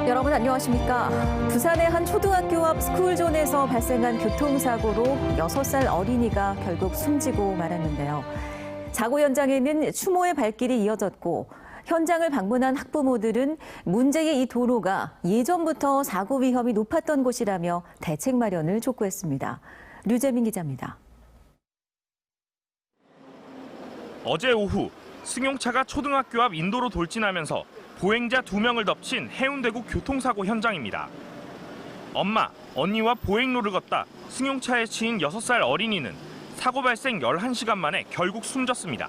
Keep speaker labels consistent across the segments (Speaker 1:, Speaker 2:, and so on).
Speaker 1: 여러분 안녕하십니까? 부산의 한 초등학교 앞 스쿨존에서 발생한 교통사고로 6살 어린이가 결국 숨지고 말았는데요. 사고 현장에는 추모의 발길이 이어졌고 현장을 방문한 학부모들은 문제의 이 도로가 예전부터 사고 위험이 높았던 곳이라며 대책 마련을 촉구했습니다. 류재민 기자입니다.
Speaker 2: 어제 오후 승용차가 초등학교 앞 인도로 돌진하면서 보행자 2명을 덮친 해운대구 교통사고 현장입니다. 엄마, 언니와 보행로를 걷다 승용차에 치인 6살 어린이는 사고 발생 11시간 만에 결국 숨졌습니다.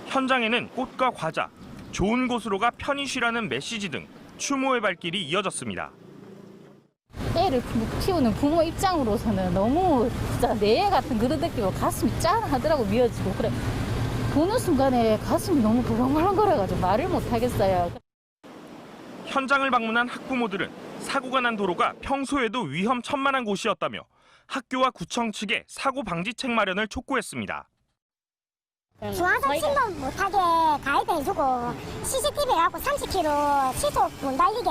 Speaker 2: 현장에는 꽃과 과자, 좋은 곳으로 가 편히 쉬라는 메시지 등 추모의 발길이 이어졌습니다.
Speaker 3: 애를 키우는 부모 입장으로서는 너무 진짜 내 애 같은 그런 느낌으로 가슴이 짠하더라고. 미어지고 그래. 보는 순간에 가슴이 너무 벌렁벌렁거려가지고 말을 못하겠어요.
Speaker 2: 현장을 방문한 학부모들은 사고가 난 도로가 평소에도 위험천만한 곳이었다며 학교와 구청 측에 사고 방지책 마련을 촉구했습니다.
Speaker 4: 중앙선 침범 못하게 가이드 해주고 CCTV 갖고 30km 시속 못 달리게.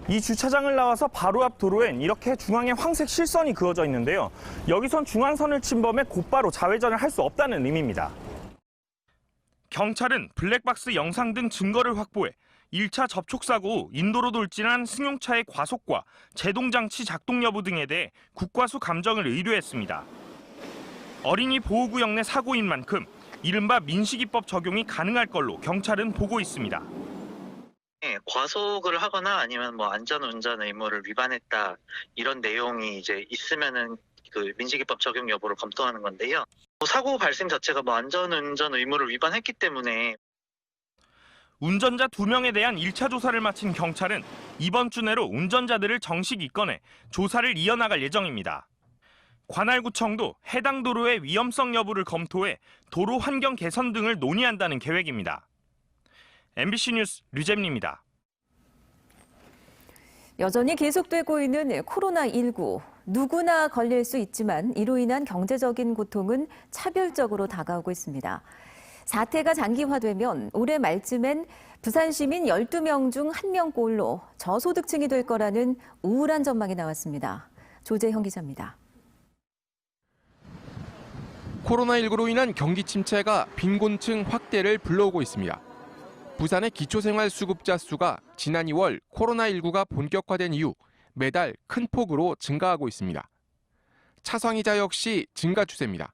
Speaker 2: 이 주차장을 나와서 바로 앞 도로엔 이렇게 중앙에 황색 실선이 그어져 있는데요. 여기선 중앙선을 침범해 곧바로 좌회전을 할 수 없다는 의미입니다. 경찰은 블랙박스 영상 등 증거를 확보해 1차 접촉사고 후 인도로 돌진한 승용차의 과속과 제동장치 작동 여부 등에 대해 국과수 감정을 의뢰했습니다. 어린이 보호구역 내 사고인 만큼 이른바 민식이법 적용이 가능할 걸로 경찰은 보고 있습니다.
Speaker 5: 과속을 하거나 아니면 안전운전 의무를 위반했다 이런 내용이 이제 있으면은 그 민식이법 적용 여부를 검토하는 건데요. 사고 발생 자체가 안전운전 의무를 위반했기 때문에
Speaker 2: 운전자 2명에 대한 1차 조사를 마친 경찰은 이번 주 내로 운전자들을 정식 입건해 조사를 이어나갈 예정입니다. 관할구청도 해당 도로의 위험성 여부를 검토해 도로 환경 개선 등을 논의한다는 계획입니다. MBC 뉴스 류재민입니다.
Speaker 1: 여전히 계속되고 있는 코로나19. 누구나 걸릴 수 있지만 이로 인한 경제적인 고통은 차별적으로 다가오고 있습니다. 사태가 장기화되면 올해 말쯤엔 부산 시민 12명 중 1명꼴로 저소득층이 될 거라는 우울한 전망이 나왔습니다. 조재형 기자입니다.
Speaker 6: 코로나19로 인한 경기 침체가 빈곤층 확대를 불러오고 있습니다. 부산의 기초생활수급자 수가 지난 2월 코로나19가 본격화된 이후 매달 큰 폭으로 증가하고 있습니다. 차상위자 역시 증가 추세입니다.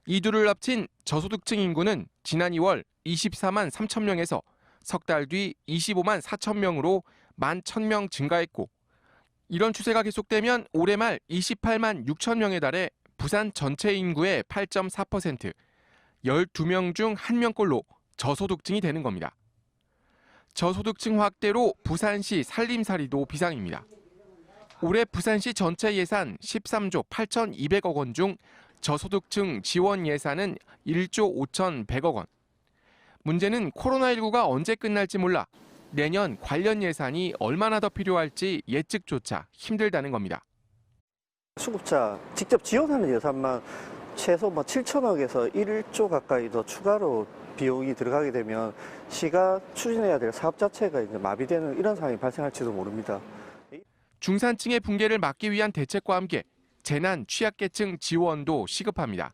Speaker 6: 이 둘을 합친 저소득층 인구는 지난 2월 24만 3천 명에서 석 달 뒤 25만 4천 명으로 11,000명 증가했고 이런 추세가 계속되면 올해 말 28만 6천 명에 달해 부산 전체 인구의 8.4%, 12명 중 1명꼴로 저소득층이 되는 겁니다. 저소득층 확대로 부산시 살림살이도 비상입니다. 올해 부산시 전체 예산 13조 8,200억 원 중 저소득층 지원 예산은 1조 5,100억 원. 문제는 코로나19가 언제 끝날지 몰라 내년 관련 예산이 얼마나 더 필요할지 예측조차 힘들다는 겁니다.
Speaker 7: 수급자 직접 지원하는 예산만 최소 7천억에서 1조 가까이 더 추가로 비용이 들어가게 되면 시가 추진해야 될 사업 자체가 이제 마비되는 이런 상황이 발생할지도 모릅니다.
Speaker 6: 중산층의 붕괴를 막기 위한 대책과 함께 재난 취약계층 지원도 시급합니다.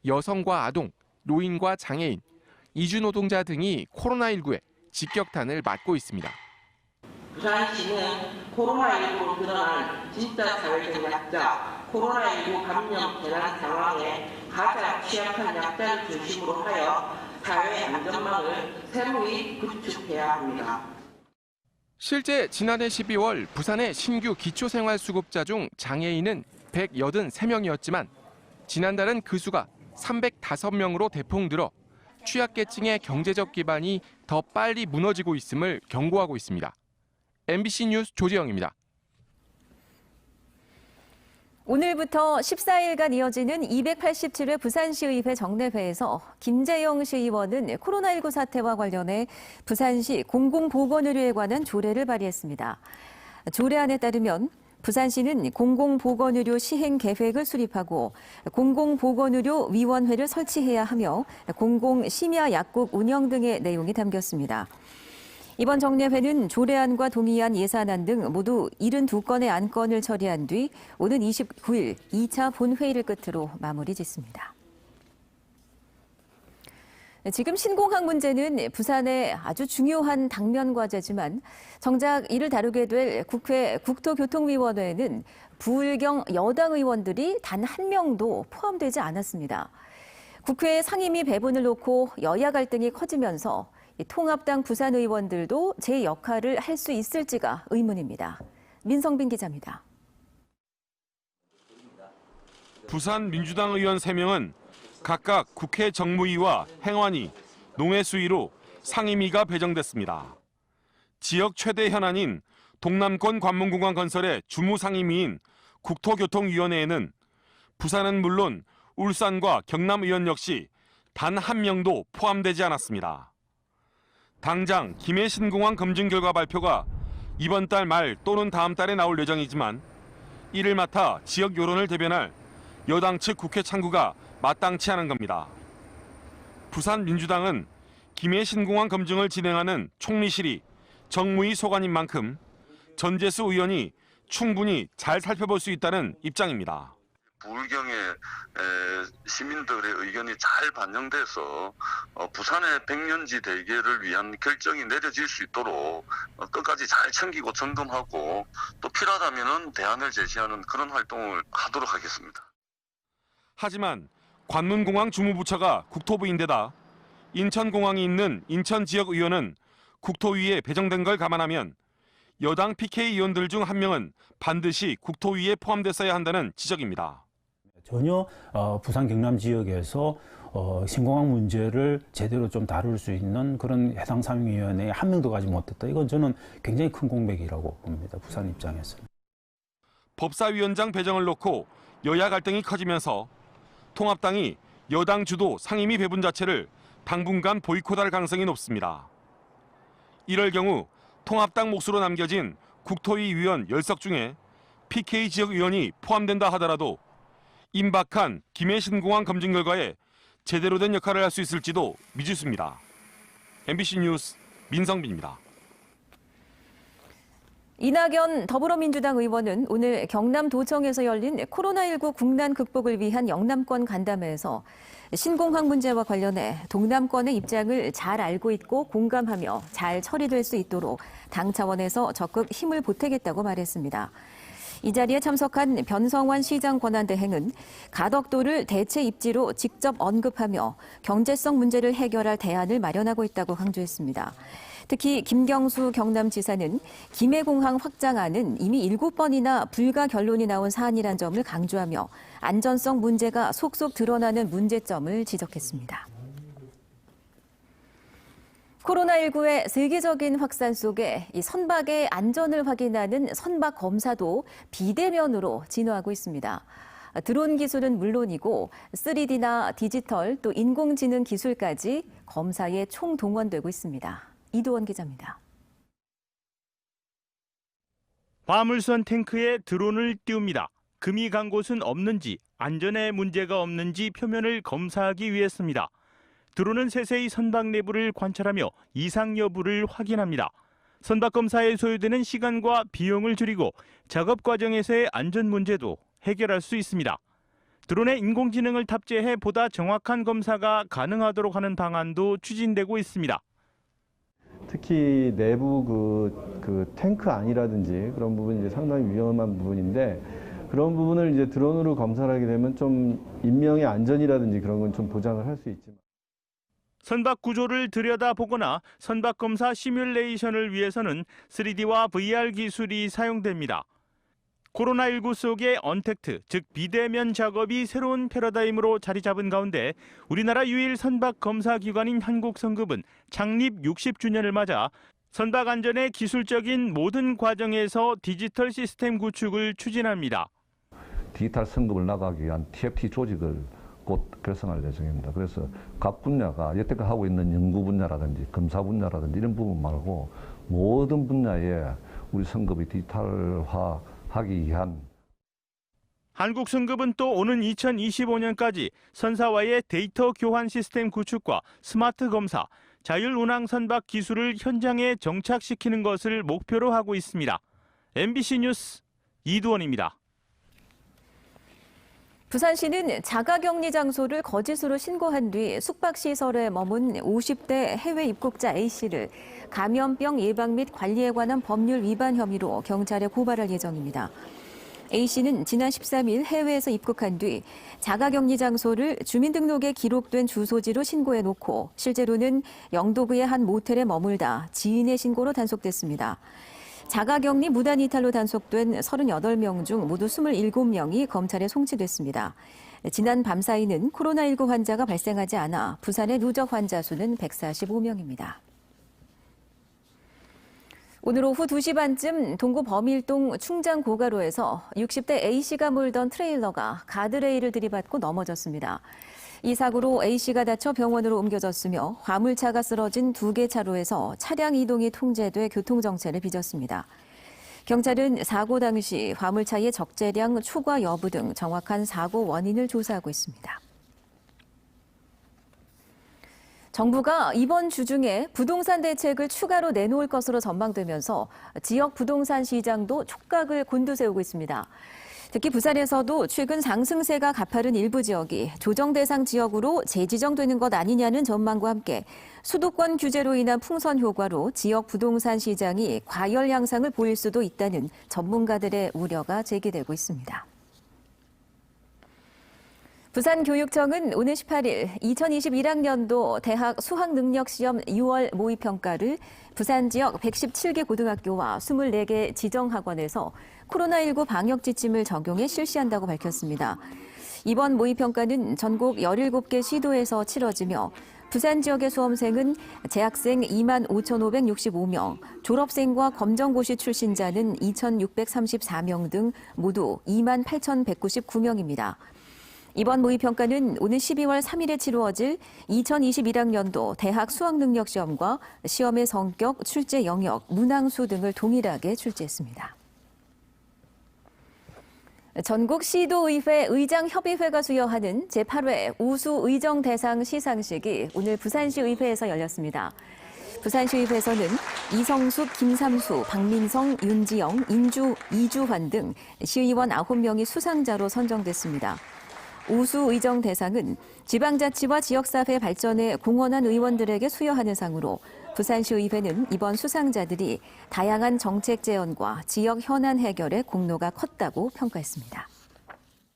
Speaker 6: 여성과 아동, 노인과 장애인, 이주노동자 등이 코로나19에 직격탄을 맞고 있습니다.
Speaker 8: 부산시는 코로나19로 드러난 진짜 사회적 약자, 코로나19 감염 재난 상황에 가장 취약한 약자를 중심으로 하여 사회 안전망을 새로이 구축해야 합니다.
Speaker 6: 실제 지난해 12월 부산의 신규 기초생활수급자 중 장애인은 183명이었지만 지난달은 그 수가 305명으로 대폭 늘어 취약계층의 경제적 기반이 더 빨리 무너지고 있음을 경고하고 있습니다. MBC 뉴스 조재영입니다.
Speaker 1: 오늘부터 14일간 이어지는 287회 부산시의회 정례회에서 김재영 시의원은 코로나19 사태와 관련해 부산시 공공보건의료에 관한 조례를 발의했습니다. 조례안에 따르면 부산시는 공공보건의료 시행 계획을 수립하고 공공보건의료위원회를 설치해야 하며 공공심야약국 운영 등의 내용이 담겼습니다. 이번 정례회는 조례안과 동의안 예산안 등 모두 72건의 안건을 처리한 뒤 오는 29일 2차 본회의를 끝으로 마무리 짓습니다. 지금 신공항 문제는 부산의 아주 중요한 당면 과제지만 정작 이를 다루게 될 국회 국토교통위원회에는 부울경 여당 의원들이 단 한 명도 포함되지 않았습니다. 국회 상임위 배분을 놓고 여야 갈등이 커지면서 통합당 부산 의원들도 제 역할을 할 수 있을지가 의문입니다. 민성빈 기자입니다.
Speaker 9: 부산 민주당 의원 3명은 각각 국회 정무위와 행안위, 농해수위로 상임위가 배정됐습니다. 지역 최대 현안인 동남권 관문공항 건설의 주무상임위인 국토교통위원회에는 부산은 물론 울산과 경남 의원 역시 단 한 명도 포함되지 않았습니다. 당장 김해 신공항 검증 결과 발표가 이번 달 말 또는 다음 달에 나올 예정이지만 이를 맡아 지역 여론을 대변할 여당 측 국회 창구가 마땅치 않은 겁니다. 부산 민주당은 김해 신공항 검증을 진행하는 총리실이 정무위 소관인 만큼 전재수 의원이 충분히 잘 살펴볼 수 있다는 입장입니다.
Speaker 10: 부울경의 시민들의 의견이 잘 반영돼서 부산의 백년지 대계를 위한 결정이 내려질 수 있도록 끝까지 잘 챙기고 점검하고 또 필요하다면 대안을 제시하는 그런 활동을 하도록 하겠습니다.
Speaker 9: 하지만 관문공항 주무부처가 국토부인데다 인천공항이 있는 인천 지역 의원은 국토위에 배정된 걸 감안하면 여당 PK 의원들 중 한 명은 반드시 국토위에 포함됐어야 한다는 지적입니다.
Speaker 11: 전혀 부산 경남 지역에서 신공항 문제를 제대로 좀 다룰 수 있는 그런 해당 상임위원회에 한 명도 가지 못했다. 이건 저는 굉장히 큰 공백이라고 봅니다. 부산 입장에서는.
Speaker 9: 법사위원장 배정을 놓고 여야 갈등이 커지면서 통합당이 여당 주도 상임위 배분 자체를 당분간 보이콧할 가능성이 높습니다. 이럴 경우 통합당 몫으로 남겨진 국토위 위원 10석 중에 PK 지역 의원이 포함된다 하더라도 임박한 김해 신공항 검증 결과에 제대로 된 역할을 할 수 있을지도 미지수입니다. MBC 뉴스 민성빈입니다.
Speaker 1: 이낙연 더불어민주당 의원은 오늘 경남도청에서 열린 코로나19 국난 극복을 위한 영남권 간담회에서 신공항 문제와 관련해 동남권의 입장을 잘 알고 있고 공감하며 잘 처리될 수 있도록 당 차원에서 적극 힘을 보태겠다고 말했습니다. 이 자리에 참석한 변성환 시장 권한대행은 가덕도를 대체 입지로 직접 언급하며 경제성 문제를 해결할 대안을 마련하고 있다고 강조했습니다. 특히 김경수 경남지사는 김해공항 확장안은 이미 7번이나 불가 결론이 나온 사안이란 점을 강조하며 안전성 문제가 속속 드러나는 문제점을 지적했습니다. 코로나19의 세계적인 확산 속에 이 선박의 안전을 확인하는 선박 검사도 비대면으로 진화하고 있습니다. 드론 기술은 물론이고 3D나 디지털 또 인공지능 기술까지 검사에 총동원되고 있습니다. 이도원 기자입니다.
Speaker 2: 화물선 탱크에 드론을 띄웁니다. 금이 간 곳은 없는지, 안전에 문제가 없는지 표면을 검사하기 위해서입니다. 드론은 세세히 선박 내부를 관찰하며 이상 여부를 확인합니다. 선박 검사에 소요되는 시간과 비용을 줄이고 작업 과정에서의 안전 문제도 해결할 수 있습니다. 드론에 인공지능을 탑재해 보다 정확한 검사가 가능하도록 하는 방안도 추진되고 있습니다.
Speaker 12: 특히 내부 그 탱크 안이라든지 그런 부분이 이제 상당히 위험한 부분인데 그런 부분을 이제 드론으로 검사를 하게 되면 좀 인명의 안전이라든지 그런 건 좀 보장을 할 수 있지만.
Speaker 2: 선박 구조를 들여다보거나 선박 검사 시뮬레이션을 위해서는 3D와 VR 기술이 사용됩니다. 코로나19 속의 언택트, 즉 비대면 작업이 새로운 패러다임으로 자리 잡은 가운데 우리나라 유일 선박 검사 기관인 한국선급은 창립 60주년을 맞아 선박 안전의 기술적인 모든 과정에서 디지털 시스템 구축을 추진합니다.
Speaker 13: 디지털 선급을 나가기 위한 TFT 조직을 곧 결성할 예정입니다. 그래서 각 분야가 여태까지 하고 있는 연구 분야라든지 검사 분야라든지 이런 부분 말고 모든 분야에 우리 선급이 디지털화하기 위한.
Speaker 2: 한국선급은 또 오는 2025년까지 선사와의 데이터 교환 시스템 구축과 스마트 검사,
Speaker 14: 자율운항 선박 기술을 현장에 정착시키는 것을 목표로 하고 있습니다. MBC 뉴스 이두원입니다.
Speaker 1: 부산시는 자가격리 장소를 거짓으로 신고한 뒤 숙박시설에 머문 50대 해외 입국자 A씨를 감염병 예방 및 관리에 관한 법률 위반 혐의로 경찰에 고발할 예정입니다. A씨는 지난 13일 해외에서 입국한 뒤 자가격리 장소를 주민등록에 기록된 주소지로 신고해놓고 실제로는 영도구의 한 모텔에 머물다 지인의 신고로 단속됐습니다. 자가격리 무단 이탈로 단속된 38명 중 모두 27명이 검찰에 송치됐습니다. 지난 밤 사이는 코로나19 환자가 발생하지 않아 부산의 누적 환자 수는 145명입니다. 오늘 오후 2시 반쯤 동구 범일동 충장 고가로에서 60대 A씨가 몰던 트레일러가 가드레일을 들이받고 넘어졌습니다. 이 사고로 A씨가 다쳐 병원으로 옮겨졌으며 화물차가 쓰러진 2개 차로에서 차량 이동이 통제돼 교통정체를 빚었습니다. 경찰은 사고 당시 화물차의 적재량 초과 여부 등 정확한 사고 원인을 조사하고 있습니다. 정부가 이번 주 중에 부동산 대책을 추가로 내놓을 것으로 전망되면서 지역 부동산 시장도 촉각을 곤두세우고 있습니다. 특히 부산에서도 최근 상승세가 가파른 일부 지역이 조정 대상 지역으로 재지정되는 것 아니냐는 전망과 함께 수도권 규제로 인한 풍선 효과로 지역 부동산 시장이 과열 양상을 보일 수도 있다는 전문가들의 우려가 제기되고 있습니다. 부산교육청은 오늘 18일 2021학년도 대학 수학능력시험 6월 모의평가를 부산 지역 117개 고등학교와 24개 지정학원에서 코로나19 방역 지침을 적용해 실시한다고 밝혔습니다. 이번 모의평가는 전국 17개 시도에서 치러지며 부산 지역의 수험생은 재학생 25,565명, 졸업생과 검정고시 출신자는 2,634명 등 모두 28,199명입니다. 이번 모의평가는 오는 12월 3일에 치루어질 2021학년도 대학 수학능력시험과 시험의 성격, 출제 영역, 문항수 등을 동일하게 출제했습니다. 전국 시도의회 의장협의회가 수여하는 제8회 우수의정 대상 시상식이 오늘 부산시의회에서 열렸습니다. 부산시의회에서는 이성숙, 김삼수, 박민성, 윤지영, 인주, 이주환 등 시의원 9명이 수상자로 선정됐습니다. 우수의정 대상은 지방자치와 지역사회 발전에 공헌한 의원들에게 수여하는 상으로 부산시의회는 이번 수상자들이 다양한 정책 제언과 지역 현안 해결에 공로가 컸다고 평가했습니다.